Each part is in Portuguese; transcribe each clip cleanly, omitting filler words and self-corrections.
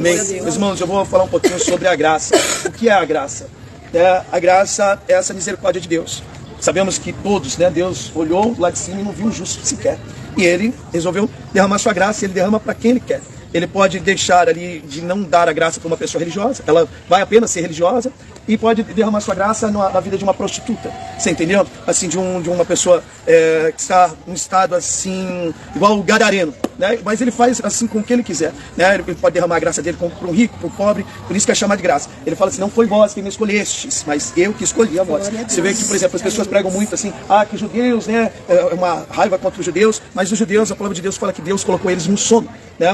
Amém. Meus irmãos, eu vou falar um pouquinho sobre a graça. O que é a graça? A graça é essa misericórdia de Deus. Sabemos que todos, Deus olhou lá de cima e não viu um justo sequer. E ele resolveu derramar sua graça, e ele derrama para quem ele quer. Ele pode deixar ali de não dar a graça para uma pessoa religiosa, ela vai apenas ser religiosa, e pode derramar sua graça na vida de uma prostituta, você entendeu? Assim, de uma pessoa que está num estado assim, igual o gadareno, mas ele faz assim com o que ele quiser, ele pode derramar a graça dele para um rico, para um pobre, por isso que é chamado de graça. Ele fala assim, não foi vós que me escolhestes, mas eu que escolhi a vós. Você vê que, por exemplo, as pessoas pregam muito assim, que judeus, é uma raiva contra os judeus, mas os judeus, a palavra de Deus fala que Deus colocou eles no sono,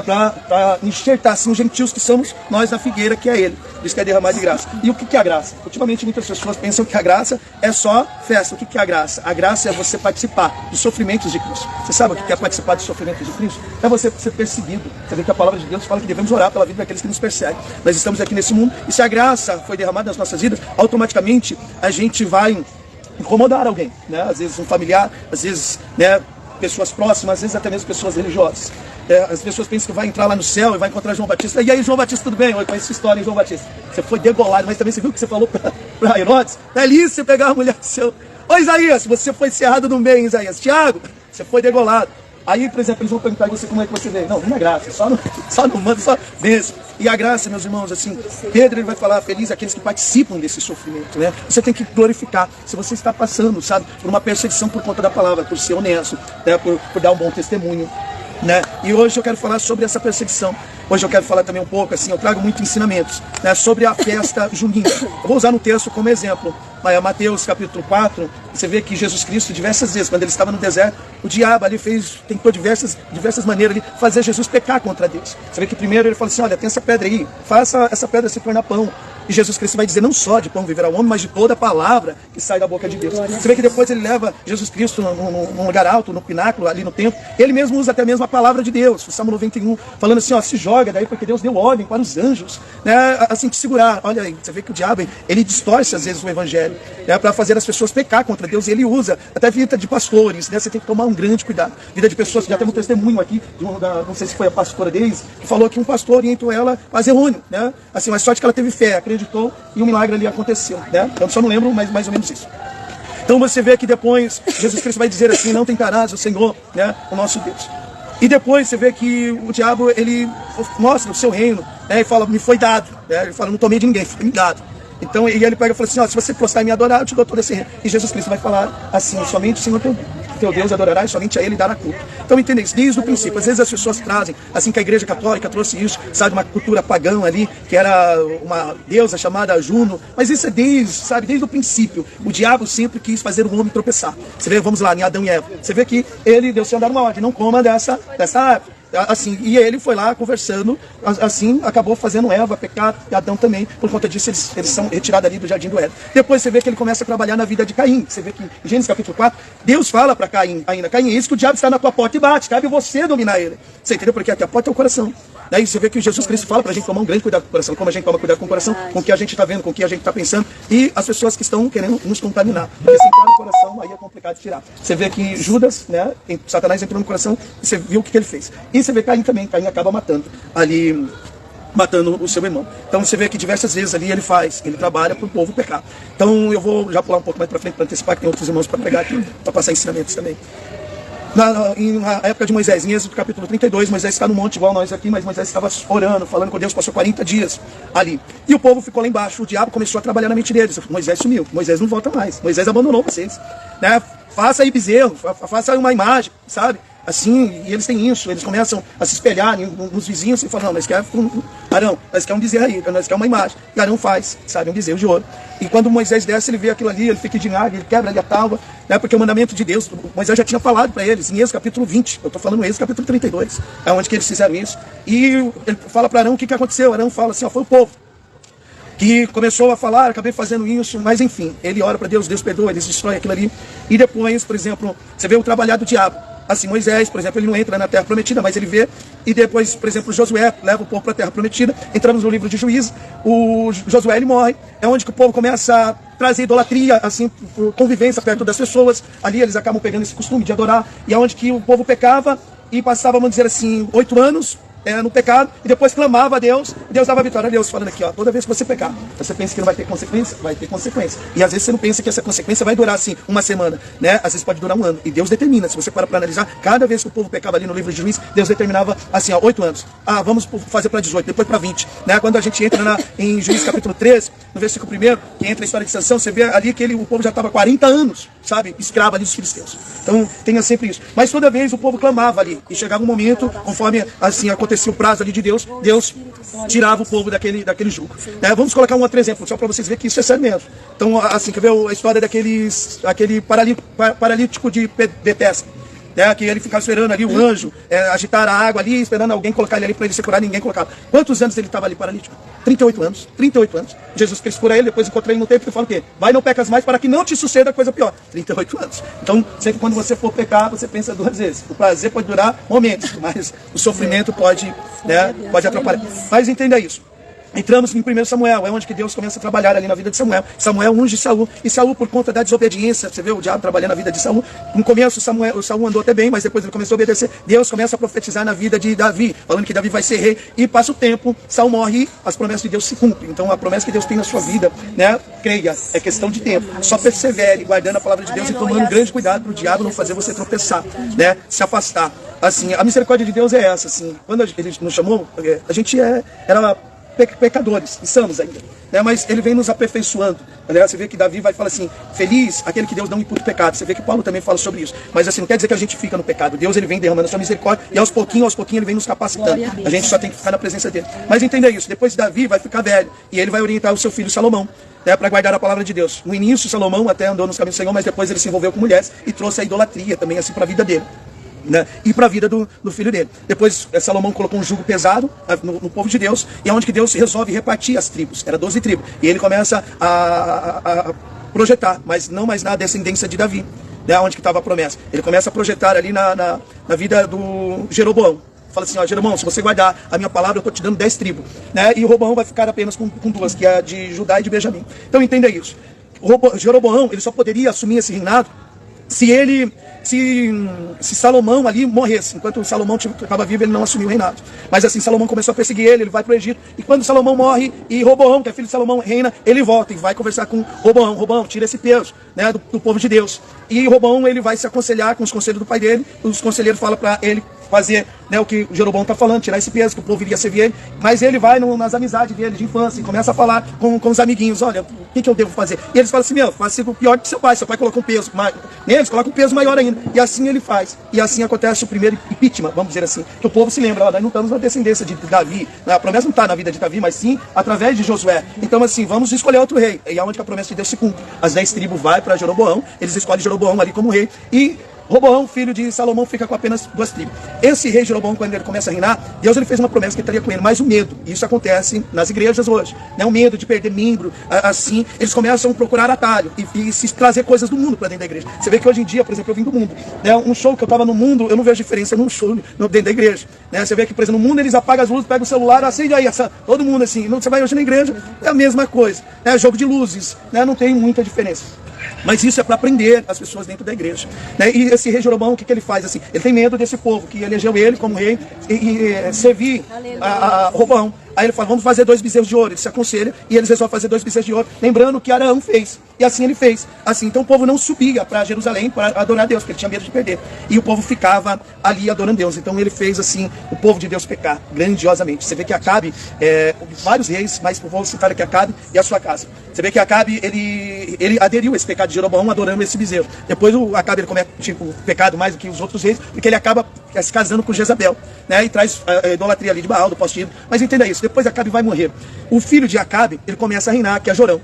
para enxertar assim os gentios que somos nós na figueira, que é ele. Isso que é derramar de graça. E o que é a graça? Ultimamente muitas pessoas pensam que a graça é só festa. O que é a graça? A graça é você participar dos sofrimentos de Cristo. Você sabe o que é participar dos sofrimentos de Cristo? É você ser perseguido. Você vê que a palavra de Deus fala que devemos orar pela vida daqueles que nos perseguem. Nós estamos aqui nesse mundo, e se a graça foi derramada nas nossas vidas, automaticamente a gente vai incomodar alguém, Às vezes um familiar, às vezes, pessoas próximas, às vezes até mesmo pessoas religiosas. As pessoas pensam que vai entrar lá no céu e vai encontrar João Batista. E aí, João Batista, tudo bem? Eu conheço essa história, hein, João Batista? Você foi degolado, mas também você viu o que você falou para Herodes? É ali você pegar a mulher do seu... Ô Isaías, você foi cerrado no meio, Isaías. Tiago, você foi degolado. Aí, por exemplo, eles vão perguntar a você como é que você veio. Não é graça, só no mando, só bênção. E a graça, meus irmãos, assim, Pedro ele vai falar, feliz aqueles que participam desse sofrimento, Você tem que glorificar. Se você está passando, sabe, por uma perseguição por conta da palavra, por ser honesto, por dar um bom testemunho, E hoje eu quero falar sobre essa perseguição. Hoje eu quero falar também um pouco, assim, eu trago muitos ensinamentos, sobre a festa junina. Eu vou usar um texto como exemplo. Mateus capítulo 4, você vê que Jesus Cristo, diversas vezes, quando ele estava no deserto, o diabo ali tentou diversas maneiras de fazer Jesus pecar contra Deus. Você vê que primeiro ele falou assim, olha, tem essa pedra aí, faça essa pedra se tornar pão. E Jesus Cristo vai dizer, não só de pão viverá o homem, mas de toda a palavra que sai da boca de Deus. Você vê que depois ele leva Jesus Cristo num lugar alto, no pináculo, ali no templo. Ele mesmo usa até mesmo a palavra de Deus, o Salmo 91, falando assim, se joga daí, porque Deus deu ordem para os anjos, assim, te segurar. Olha aí, você vê que o diabo, ele distorce às vezes o evangelho, para fazer as pessoas pecar contra Deus. E ele usa até vida de pastores, Você tem que tomar um grande cuidado. Vida de pessoas, já temos um testemunho aqui, não sei se foi a pastora deles, que falou que um pastor orientou ela a errôneo, Assim, mas sorte que ela teve fé, acreditou, e um milagre ali aconteceu, Eu só não lembro, mas mais ou menos isso. Então você vê que depois Jesus Cristo vai dizer assim, não tentarás o Senhor, o nosso Deus. E depois você vê que o diabo, ele mostra o seu reino, e fala, me foi dado, ele fala, não tomei de ninguém, foi me dado. Então, e ele pega e fala assim, se você prostrar e me adorar, eu te dou todo esse reino. E Jesus Cristo vai falar assim, somente o Senhor teu Deus adorará, e somente a ele dará culto. Então, entendeu isso? Desde o princípio, às vezes as pessoas trazem, assim que a igreja católica trouxe isso, sabe, uma cultura pagã ali, que era uma deusa chamada Juno, mas isso é desde o princípio. O diabo sempre quis fazer o homem tropeçar. Você vê, vamos lá, em Adão e Eva. Você vê que ele deu-se a dar uma ordem, não coma dessa árvore. Assim, e ele foi lá conversando, assim, acabou fazendo Eva pecar, e Adão também, por conta disso eles são retirados ali do jardim do Éden. Depois você vê que ele começa a trabalhar na vida de Caim. Você vê que em Gênesis capítulo 4, Deus fala para Caim ainda, Caim, é isso que o diabo está na tua porta e bate, cabe você dominar ele. Você entendeu? Porque aqui a porta é o coração. Daí você vê que Jesus Cristo fala para a gente tomar um grande cuidado com o coração, como a gente toma cuidado com o coração, com o que a gente está vendo, com o que a gente está pensando, e as pessoas que estão querendo nos contaminar. Porque se entrar no coração, aí é complicado de tirar. Você vê que Judas, Satanás entrou no coração, e você viu o que ele fez. E você vê Caim também, Caim acaba matando o seu irmão. Então você vê que diversas vezes ali ele trabalha para o povo pecar. Então eu vou já pular um pouco mais para frente para antecipar, que tem outros irmãos para pregar aqui, para passar ensinamentos também. Na época de Moisés, em Êxodo capítulo 32, Moisés está no monte igual nós aqui, mas Moisés estava orando, falando com Deus, passou 40 dias ali. E o povo ficou lá embaixo, o diabo começou a trabalhar na mente deles. Moisés sumiu, Moisés não volta mais, Moisés abandonou vocês. Faça aí bezerro, faça uma imagem, sabe? Assim, e eles têm isso, eles começam a se espelhar nos vizinhos e falam, não, nós queremos Arão, nós queremos um bezerro aí, nós queremos uma imagem. E Arão faz, sabe, um bezerro de ouro. E quando Moisés desce, ele vê aquilo ali, ele fica indignado, ele quebra ali a tábua, porque o mandamento de Deus, Moisés já tinha falado para eles, em Êxodo capítulo 20, eu estou falando em Êxodo capítulo 32, é onde que eles fizeram isso. E ele fala para Arão o que aconteceu, Arão fala assim, foi o povo que começou a falar, acabei fazendo isso, mas enfim, ele ora para Deus, Deus perdoa, eles destroem aquilo ali. E depois, por exemplo, você vê o trabalhar do diabo. Assim, Moisés, por exemplo, ele não entra na Terra Prometida, mas ele vê, e depois, por exemplo, Josué leva o povo para a Terra Prometida. Entramos no livro de Juízes, o Josué ele morre, é onde que o povo começa a trazer idolatria, assim, por convivência perto das pessoas. Ali eles acabam pegando esse costume de adorar, e é onde que o povo pecava, e passava, vamos dizer assim, 8 anos, no pecado, e depois clamava a Deus, e Deus dava a vitória a Deus, falando aqui, ó, toda vez que você pecar, você pensa que não vai ter consequência? Vai ter consequência. E às vezes você não pensa que essa consequência vai durar assim, uma semana, né? Às vezes pode durar um ano. E Deus determina, se você para analisar, cada vez que o povo pecava ali no livro de Juízes, Deus determinava assim, ó, 8 anos. Ah, vamos fazer para 18, depois para 20. Né? Quando a gente entra em Juízes capítulo 13, no versículo 1, que entra a história de Sansão, você vê ali que o povo já estava 40 anos, sabe? Escravo ali dos filisteus. Então, tenha sempre isso. Mas toda vez o povo clamava ali. E chegava um momento, conforme assim acontecia o prazo ali de Deus, Deus tirava o povo daquele jugo. Vamos colocar um outro exemplo, só para vocês verem que isso é sério mesmo. Então, assim, quer ver a história aquele paralítico de Betesda? Que ele ficava esperando ali o anjo agitar a água ali, esperando alguém colocar ele ali para ele ser curado, ninguém colocava. Quantos anos ele estava ali paralítico? 38 anos. 38 anos. Jesus Cristo cura ele, depois encontra ele no templo e fala o quê? Vai, não pecas mais para que não te suceda coisa pior. 38 anos. Então, sempre quando você for pecar, você pensa 2 vezes. O prazer pode durar momentos, mas o sofrimento pode atrapalhar. Mas entenda isso. Entramos em 1 Samuel, é onde que Deus começa a trabalhar ali na vida de Samuel. Samuel unge Saul, e Saul, por conta da desobediência, você vê o diabo trabalhando na vida de Saul. No começo o Saul andou até bem, mas depois ele começou a obedecer. Deus começa a profetizar na vida de Davi, falando que Davi vai ser rei, e passa o tempo, Saul morre e as promessas de Deus se cumprem. Então a promessa que Deus tem na sua vida, né, creia, é questão de tempo. Só persevere, guardando a palavra de Deus e tomando grande cuidado para o diabo não fazer você tropeçar, né, se afastar. Assim, a misericórdia de Deus é essa, assim, quando ele nos chamou, a gente era pecadores, e somos ainda, né? Mas ele vem nos aperfeiçoando. Aliás, você vê que Davi vai falar assim, feliz aquele que Deus não imputa o pecado. Você vê que Paulo também fala sobre isso. Mas assim, não quer dizer que a gente fica no pecado. Deus, ele vem derramando a sua misericórdia, e aos pouquinhos ele vem nos capacitando. A gente só tem que ficar na presença dele. Mas entenda isso, depois Davi vai ficar velho, e ele vai orientar o seu filho Salomão, para guardar a palavra de Deus. No início, Salomão até andou nos caminhos do Senhor, mas depois ele se envolveu com mulheres e trouxe a idolatria também assim para a vida dele, né? E para a vida do filho dele. Depois Salomão colocou um jugo pesado no povo de Deus, e é onde que Deus resolve repartir as tribos. Era 12 tribos. E ele começa a projetar, mas não mais na descendência de Davi, né? Onde que estava a promessa. Ele começa a projetar ali na vida do Jeroboão. Fala assim, ó, Jeroboão, se você guardar a minha palavra, eu estou te dando 10 tribos, né? E Roboão vai ficar apenas com 2, que é a de Judá e de Benjamim. Então entenda isso. Jeroboão, ele só poderia assumir esse reinado se Salomão ali morresse. Enquanto Salomão estava vivo, ele não assumiu o reinado. Mas assim, Salomão começou a perseguir ele vai para o Egito. E quando Salomão morre e Roboão, que é filho de Salomão, reina, ele volta e vai conversar com Roboão. Roboão, tira esse peso, né, do povo de Deus. E Roboão, ele vai se aconselhar com os conselhos do pai dele. Os conselheiros falam para ele fazer, né, o que o Jeroboão está falando, tirar esse peso, que o povo iria servir ele. Mas ele vai nas amizades dele de infância e começa a falar com os amiguinhos, olha, o que eu devo fazer? E eles falam assim, faça o pior que seu pai colocou um peso neles, coloca um peso maior ainda. E assim ele faz. E assim acontece o primeiro impeachment, vamos dizer assim. Que o povo se lembra, nós não estamos na descendência de Davi, a promessa não está na vida de Davi, mas sim através de Josué. Então assim, vamos escolher outro rei. E é onde que a promessa de Deus se cumpre. As 10 tribos vai para Jeroboão, eles escolhem Jeroboão ali como rei. E Roboão, filho de Salomão, fica com apenas 2 tribos. Esse rei Jeroboão, quando ele começa a reinar, Deus ele fez uma promessa que ele estaria com ele, mas o medo, isso acontece nas igrejas hoje, né? O medo de perder membro, assim, eles começam a procurar atalho e se trazer coisas do mundo para dentro da igreja. Você vê que hoje em dia, por exemplo, eu vim do mundo, né? Um show que eu estava no mundo, eu não vejo diferença num show dentro da igreja, né? Você vê que, por exemplo, no mundo eles apagam as luzes, pegam o celular, acende aí, todo mundo assim, você vai hoje na igreja, é a mesma coisa, né? Jogo de luzes, né? Não tem muita diferença. Mas isso é para prender as pessoas dentro da igreja, né? E esse rei Jeroboão, o que ele faz? Assim, ele tem medo desse povo que elegeu ele como rei e servir a Roboão. Aí ele fala, vamos fazer 2 bezerros de ouro. Ele se aconselha e eles resolvem fazer 2 bezerros de ouro, lembrando o que Araão fez. E assim ele fez. Assim, então o povo não subia para Jerusalém para adorar Deus, porque ele tinha medo de perder. E o povo ficava ali adorando Deus. Então ele fez assim, o povo de Deus pecar grandiosamente. Você vê que Acabe, vários reis, mas vou citar aqui Acabe e a sua casa. Você vê que Acabe, ele aderiu a esse pecado de Jeroboão adorando esse bezerro. Depois o Acabe ele comete o pecado mais do que os outros reis, porque ele acaba se casando com Jezabel, né? E traz a idolatria ali de Baal, do poste-ídolo. Mas entenda isso, depois Acabe vai morrer. O filho de Acabe, ele começa a reinar, que é Jorão.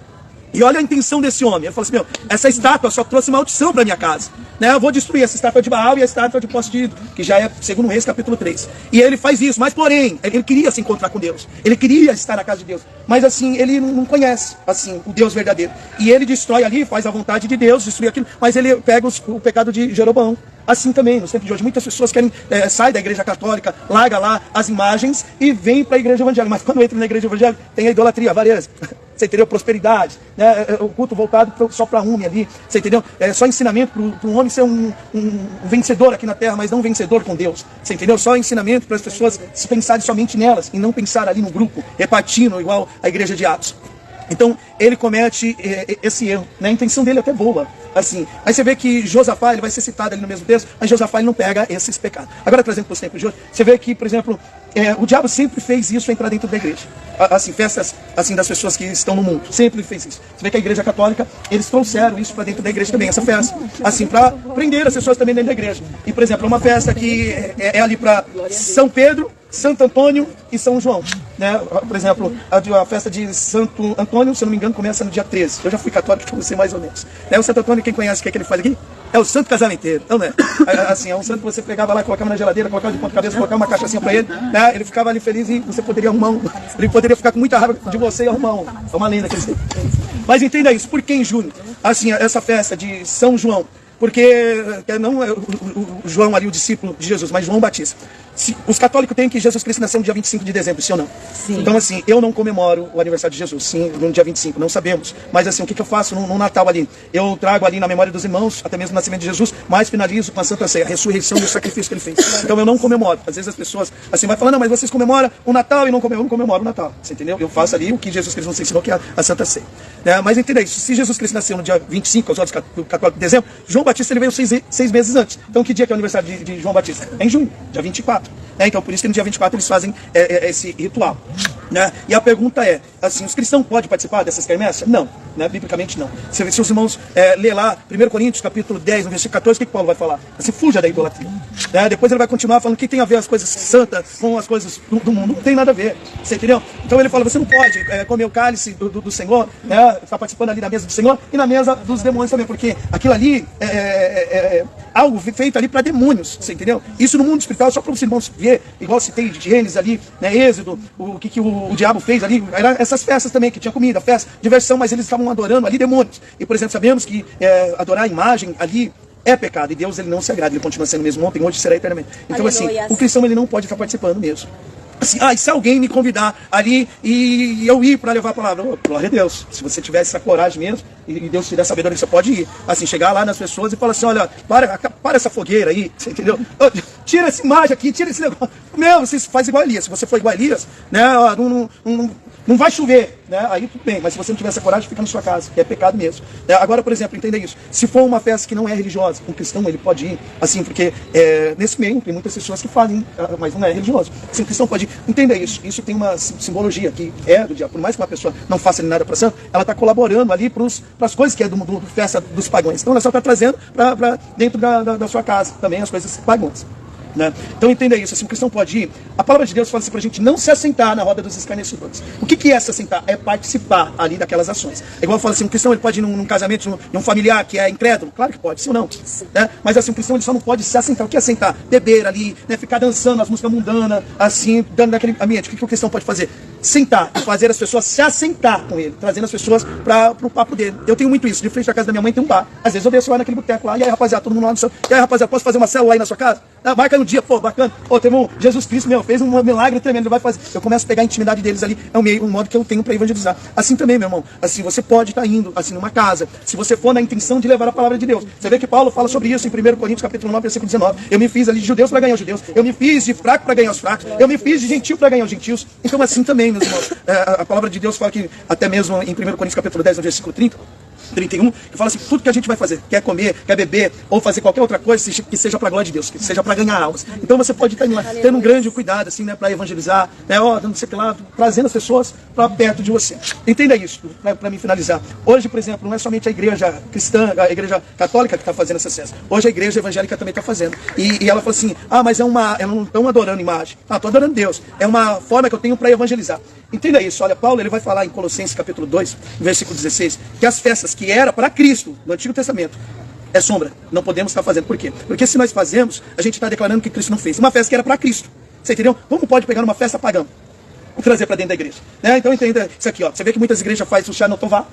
E olha a intenção desse homem. Ele fala assim, essa estátua só trouxe maldição para minha casa, né? Eu vou destruir essa estátua de Baal e a estátua de poste-ídolo, que já é segundo Reis capítulo 3. E ele faz isso, mas porém, ele queria se encontrar com Deus. Ele queria estar na casa de Deus. Mas assim, ele não conhece assim o Deus verdadeiro. E ele destrói ali, faz a vontade de Deus, destrui aquilo, mas ele pega o pecado de Jeroboão. Assim também, nos tempos de hoje, muitas pessoas querem sair da igreja católica, larga lá as imagens e vem para a igreja evangélica. Mas quando entra na igreja evangélica, tem a idolatria, várias. você entendeu? Prosperidade, né? O culto voltado só para homem ali, você entendeu? É só ensinamento para um homem ser um vencedor aqui na terra, mas não um vencedor com Deus, você entendeu? Só ensinamento para as pessoas se pensarem somente nelas e não pensar ali no grupo, repartindo igual a igreja de Atos. Então, ele comete esse erro, né? A intenção dele é até boa, assim. Aí você vê que Josafá, ele vai ser citado ali no mesmo texto, mas Josafá ele não pega esses pecados. Agora, trazendo para os tempos de hoje, você vê que, por exemplo, o diabo sempre fez isso entrar dentro da igreja. Assim, festas assim, das pessoas que estão no mundo, sempre fez isso. Você vê que a igreja católica, eles trouxeram isso para dentro da igreja também, essa festa. Assim, para prender as pessoas também dentro da igreja. E, por exemplo, uma festa que é ali para São Pedro, Santo Antônio e São João, né? Por exemplo, a festa de Santo Antônio, se eu não me engano, começa no dia 13. Eu já fui católico, então não sei mais ou menos. O Santo Antônio, quem conhece o que é que ele faz aqui? É o santo casamenteiro, não é? Assim, é um santo que você pegava lá, colocava na geladeira, colocava de ponta cabeça, colocava uma cachaçinha pra ele, né? Ele ficava ali feliz e você poderia arrumar ele poderia ficar com muita raiva de você e arrumar é uma lenda que eles têm. Mas entenda isso, por que em junho? Assim, essa festa de São João, porque não é o João ali, o discípulo de Jesus, mas João Batista. Os católicos têm que Jesus Cristo nasceu no dia 25 de dezembro, sim ou não? Sim. Então, assim, eu não comemoro o aniversário de Jesus, sim, no dia 25, não sabemos. Mas, assim, o que eu faço no Natal ali? Eu trago ali na memória dos irmãos, até mesmo o nascimento de Jesus, mas finalizo com a Santa Ceia, a ressurreição e o sacrifício que ele fez. Então, eu não comemoro. Às vezes as pessoas, assim, vai falando, não, mas vocês comemoram o Natal e não comemoro. Eu não comemoro o Natal, você entendeu? Eu faço ali o que Jesus Cristo nos ensinou, que é a Santa Ceia. Mas entenda isso, se Jesus Cristo nasceu no dia 25, aos olhos do católico de dezembro, João Batista ele veio 6 meses antes. Então, que dia que é o aniversário de João Batista? É em junho, dia 24. Então, por isso que no dia 24 eles fazem esse ritual. Né? E a pergunta é, assim, os cristãos podem participar dessas quermesses? Não, né? Biblicamente não. Se os irmãos ler lá, 1 Coríntios, capítulo 10, no versículo 14, o que Paulo vai falar? Assim, fuja da idolatria. Depois ele vai continuar falando que tem a ver as coisas santas com as coisas do mundo. Não tem nada a ver, você entendeu? Então ele fala, você não pode comer o cálice do Senhor, né? Ficar participando ali da mesa do Senhor e na mesa dos demônios também, porque aquilo ali é algo feito ali para demônios, você entendeu? Isso no mundo espiritual, só para os irmãos ver, igual citei de Gênesis ali, né? Êxodo, o que o diabo fez ali, eram essas festas também, que tinha comida, festa, diversão, mas eles estavam adorando ali demônios. E, por exemplo, sabemos que adorar a imagem ali é pecado, e Deus ele não se agrada, ele continua sendo o mesmo ontem, hoje será eternamente. Então, aleluia. Assim, o cristão ele não pode estar participando mesmo. Assim, e se alguém me convidar ali e eu ir para levar a palavra, glória a Deus, se você tiver essa coragem mesmo, e Deus te der sabedoria, você pode ir, assim, chegar lá nas pessoas e falar assim, olha, para essa fogueira aí, você entendeu? Tira essa imagem aqui, tira esse negócio. Você faz igual a Elias, se você for igual a Elias, né, não vai chover, né? Aí tudo bem, mas se você não tiver essa coragem, fica na sua casa, que é pecado mesmo. Agora, por exemplo, entenda isso, se for uma festa que não é religiosa, um cristão ele pode ir, assim, porque nesse meio tem muitas pessoas que fazem, mas não é religioso. Assim, um cristão pode ir, entenda isso tem uma simbologia que do diabo, por mais que uma pessoa não faça nada para santo, ela está colaborando ali para as coisas que é do festa dos pagãos. Então ela só está trazendo para dentro da sua casa também as coisas pagãs. Né? Então entenda isso, assim, o cristão pode ir. A palavra de Deus fala assim pra gente não se assentar na roda dos escarnecedores. O que é se assentar? É participar ali daquelas ações. É igual eu falo assim, um cristão ele pode ir num casamento de um familiar que é incrédulo? Claro que pode, sim ou não? Né? Mas assim, um cristão ele só não pode se assentar. O que é assentar? Beber ali, né? Ficar dançando as músicas mundanas, assim, dando naquele ambiente. O que o cristão pode fazer? Sentar e fazer as pessoas se assentar com ele, trazendo as pessoas para o papo dele. Eu tenho muito isso, de frente da casa da minha mãe tem um bar. Às vezes eu desço lá naquele boteco lá, e aí rapaziada, todo mundo lá no seu. E aí rapaziada, posso fazer uma célula aí na sua casa? Marca no dia, pô, bacana. Teve um Jesus Cristo, fez um milagre tremendo, ele vai fazer. Eu começo a pegar a intimidade deles ali, é um modo que eu tenho para evangelizar. Assim também, meu irmão, assim, você pode estar indo, assim, numa casa, se você for na intenção de levar a palavra de Deus. Você vê que Paulo fala sobre isso em 1 Coríntios, capítulo 9, versículo 19. Eu me fiz ali de judeus para ganhar os judeus, eu me fiz de fraco para ganhar os fracos, eu me fiz de gentil para ganhar os gentios. Então assim também, meus irmãos, a palavra de Deus fala que, até mesmo em 1 Coríntios, capítulo 10, no versículo 31, que fala assim, tudo que a gente vai fazer, quer comer, quer beber, ou fazer qualquer outra coisa, que seja para a glória de Deus, que seja para ganhar almas. Então você pode estar tendo um grande cuidado, assim, né, para evangelizar, né, não sei o que lá, trazendo as pessoas para perto de você. Entenda isso, para mim finalizar. Hoje, por exemplo, não é somente a igreja cristã, a igreja católica que está fazendo essa festa. Hoje a igreja evangélica também está fazendo. E ela fala assim, mas elas não estão adorando imagem. Estou adorando Deus. É uma forma que eu tenho para evangelizar. Entenda isso, olha, Paulo ele vai falar em Colossenses capítulo 2, versículo 16, que as festas que era para Cristo, no Antigo Testamento, é sombra, não podemos estar fazendo. Por quê? Porque se nós fazemos, a gente está declarando que Cristo não fez. Uma festa que era para Cristo, você entendeu? Como pode pegar uma festa pagã e trazer para dentro da igreja? Né? Então entenda isso aqui, ó. Você vê que muitas igrejas fazem o Shana Tová,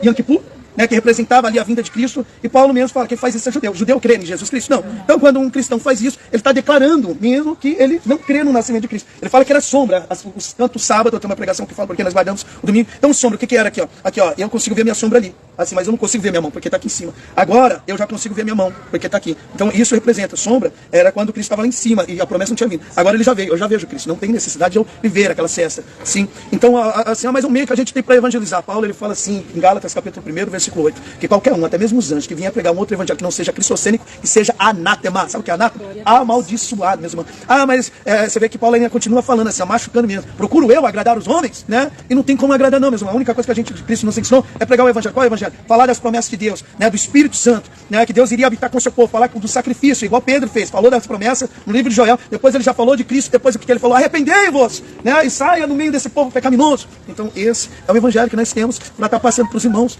Yom Kippur, né, que representava ali a vinda de Cristo, e Paulo mesmo fala que quem faz isso é judeu. O judeu crê em Jesus Cristo? Não. Então, quando um cristão faz isso, ele está declarando mesmo que ele não crê no nascimento de Cristo. Ele fala que era sombra, tanto o sábado, eu tenho uma pregação que fala porque nós guardamos o domingo. Então, sombra, o que era aqui, ó? Aqui, ó, eu consigo ver minha sombra ali, assim, mas eu não consigo ver minha mão, porque está aqui em cima. Agora, eu já consigo ver minha mão, porque está aqui. Então, isso representa, sombra era quando Cristo estava lá em cima, e a promessa não tinha vindo. Agora ele já veio, eu já vejo Cristo, não tem necessidade de eu viver aquela cesta, sim. Então, assim, mas o meio que a gente tem para evangelizar. Paulo, ele fala assim, em Gálatas, capítulo 1, versículo 8, que qualquer um, até mesmo os anjos, que vinha pregar um outro evangelho que não seja cristocênico, que seja anátema. Sabe o que é anátema? Amaldiçoado, meus irmãos. Mas você vê que Paulo ainda continua falando assim, machucando mesmo. Procuro eu agradar os homens, né? E não tem como agradar não, meus irmãos. A única coisa que a gente de Cristo nos ensinou é pregar o evangelho. Qual é o evangelho? Falar das promessas de Deus, né? Do Espírito Santo, né? Que Deus iria habitar com o seu povo. Falar do sacrifício, igual Pedro fez. Falou das promessas no livro de Joel. Depois ele já falou de Cristo. Depois o que ele falou? Arrependei-vos, né? E saia no meio desse povo pecaminoso. Então esse é o evangelho que nós temos para estar passando para os irmãos,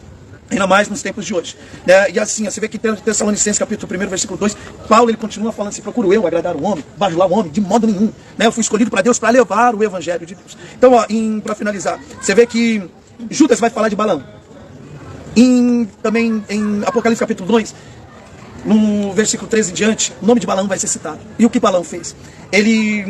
ainda mais nos tempos de hoje, né? E assim, você vê que em Tessalonicenses capítulo 1, versículo 2, Paulo ele continua falando assim, procuro eu agradar o homem, bajular o homem, de modo nenhum, né? Eu fui escolhido para Deus para levar o evangelho de Deus. Então, para finalizar, você vê que Judas vai falar de Balaão. Também em Apocalipse capítulo 2, no versículo 13 em diante, o nome de Balaão vai ser citado. E o que Balaão fez? Ele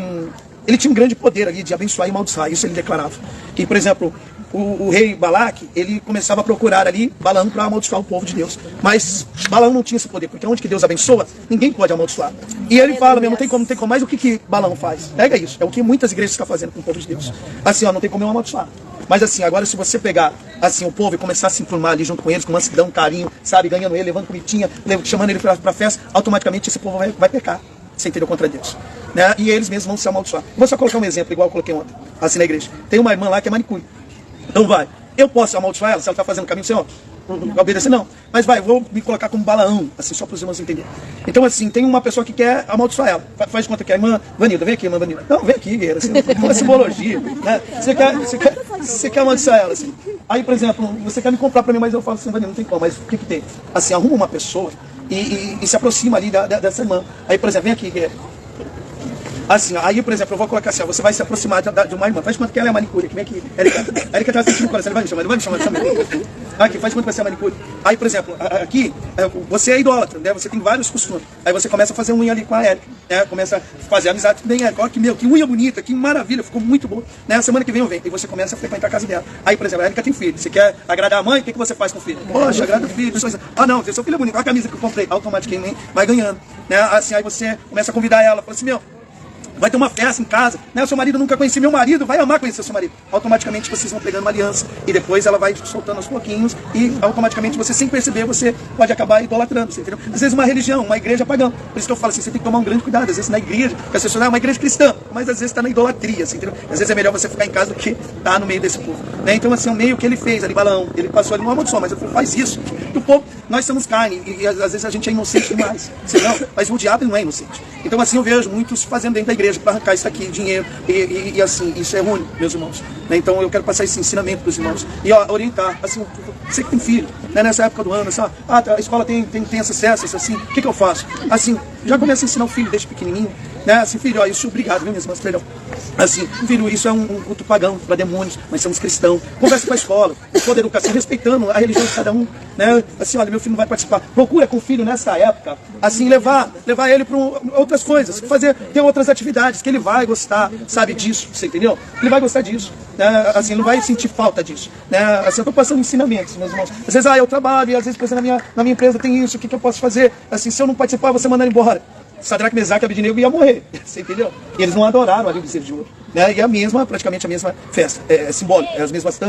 tinha um grande poder ali de abençoar e amaldiçoar, isso ele declarava. Que, por exemplo, o rei Balaque, ele começava a procurar ali Balaão para amaldiçoar o povo de Deus. Mas Balaão não tinha esse poder, porque onde que Deus abençoa, ninguém pode amaldiçoar. E ele fala, não tem como, mas o que Balaão faz? Pega isso, é o que muitas igrejas estão fazendo com o povo de Deus. Assim, não tem como eu amaldiçoar. Mas assim, agora se você pegar assim o povo e começar a se enturmar ali junto com eles, com mansidão, carinho, sabe, ganhando ele, levando comidinha, chamando ele para festa, automaticamente esse povo vai pecar, você entendeu, contra Deus, né? E eles mesmos vão se amaldiçoar. Vou só colocar um exemplo, igual eu coloquei ontem, assim na igreja. Tem uma irmã lá que é manicure. Então vai, eu posso amaldiçoar ela se ela está fazendo o caminho do Senhor? Não obedecer não. Mas vou me colocar como Balaão, assim, só para os irmãos entenderem. Então assim, tem uma pessoa que quer amaldiçoar ela. Faz de conta que é a irmã Vanilda, vem aqui, irmã Vanilda. Não, vem aqui, guerreira, assim, uma simbologia, né? Você quer amaldiçoar ela, assim. Aí, por exemplo, você quer me comprar para mim, mas eu falo assim, Vanilda, não tem como, mas o que tem? Assim, arruma uma pessoa e se aproxima ali dessa irmã. Aí, por exemplo, vem aqui, guerreira. Assim, aí, por exemplo, eu vou colocar assim, você vai se aproximar de uma irmã. Faz de conta que ela é manicure, que vem aqui. Erika tá sentindo o coração, ele vai me chamar. Aqui, faz de conta que vai ser a manicure. Aí, por exemplo, aqui, você é idólatra, né? Você tem vários costumes. Aí você começa a fazer unha ali com a Erika, né? Começa a fazer amizade com a Erika. Olha que unha bonita, que maravilha, ficou muito boa. Né? Semana que vem eu venho. E você começa a frequentar a casa dela. Aí, por exemplo, a Erika tem filho. Você quer agradar a mãe? O que você faz com o filho? Poxa, agrada o filho. Não, seu filho é bonito. Olha a camisa que eu comprei. Automaticamente vai ganhando. Né? Assim, aí você começa a convidar ela. Fala assim, vai ter uma festa em casa, né? O seu marido nunca conhecia meu marido, vai amar conhecer o seu marido. Automaticamente vocês vão pegando uma aliança e depois ela vai soltando aos pouquinhos e automaticamente você, sem perceber, você pode acabar idolatrando, você entendeu? Às vezes uma religião, uma igreja pagã. Por isso que eu falo assim, você tem que tomar um grande cuidado. Às vezes na igreja, que as pessoas é uma igreja cristã, mas às vezes está na idolatria, você entendeu? Às vezes é melhor você ficar em casa do que estar no meio desse povo, né? Então assim, o meio que ele fez ali, Balaão, ele passou ali, não amaldiçoou, mas ele falou, faz isso. E o povo, nós somos carne e às vezes a gente é inocente demais, não, mas o diabo não é inocente. Então assim, eu vejo muitos fazendo dentro da igreja para arrancar isso aqui, dinheiro, e assim, isso é ruim, meus irmãos, né? Então eu quero passar esse ensinamento para os irmãos e orientar, assim, você que tem filho, né? Nessa época do ano, sabe? A escola tem essas festas, assim, o que eu faço? Assim, já começa a ensinar o filho desde pequenininho, né? Assim, filho, isso, obrigado, viu, minhas irmãs, perdão. Assim, filho, isso é um culto pagão para demônios, mas somos cristãos. Conversa com a escola, toda a educação, respeitando a religião de cada um, né? Assim, olha, meu filho não vai participar. Procura com o filho nessa época, assim, levar ele para outras coisas, ter outras atividades, que ele vai gostar, sabe, disso, você entendeu? Ele vai gostar disso, né? Assim, não vai sentir falta disso, né? Assim, eu estou passando ensinamentos, meus irmãos. Às vezes, eu trabalho, e às vezes, na minha empresa tem isso, o que eu posso fazer? Assim, se eu não participar, você mandar embora. Sadraque, Mesaque e Abednego ia morrer, você entendeu? E eles não adoraram ali o bezerro de ouro, né? E praticamente a mesma festa, é simbólica, as mesmas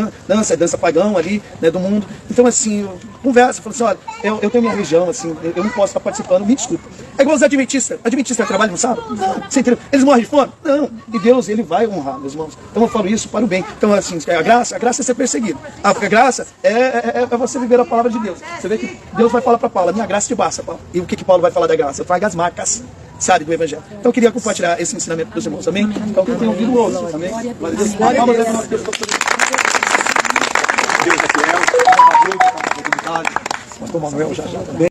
dança pagão ali, né, do mundo. Então assim, conversa, fala assim, olha, eu tenho minha religião, assim, eu não posso estar participando, me desculpa. É igual os adventistas trabalham no sábado? Você entendeu? Eles morrem de fome? Não, e Deus, ele vai honrar, meus irmãos. Então eu falo isso para o bem. Então assim, a graça é ser perseguido. A graça é você viver a palavra de Deus. Você vê que Deus vai falar para Paulo, a minha graça te basta, Paulo. E o que Paulo vai falar da graça? Traga as marcas, sabe, do evangelho. Então eu queria compartilhar esse ensinamento para os irmãos, amém? Então quem tem ouvido ouça, amém? Deus é fiel, pastor Manuel já também.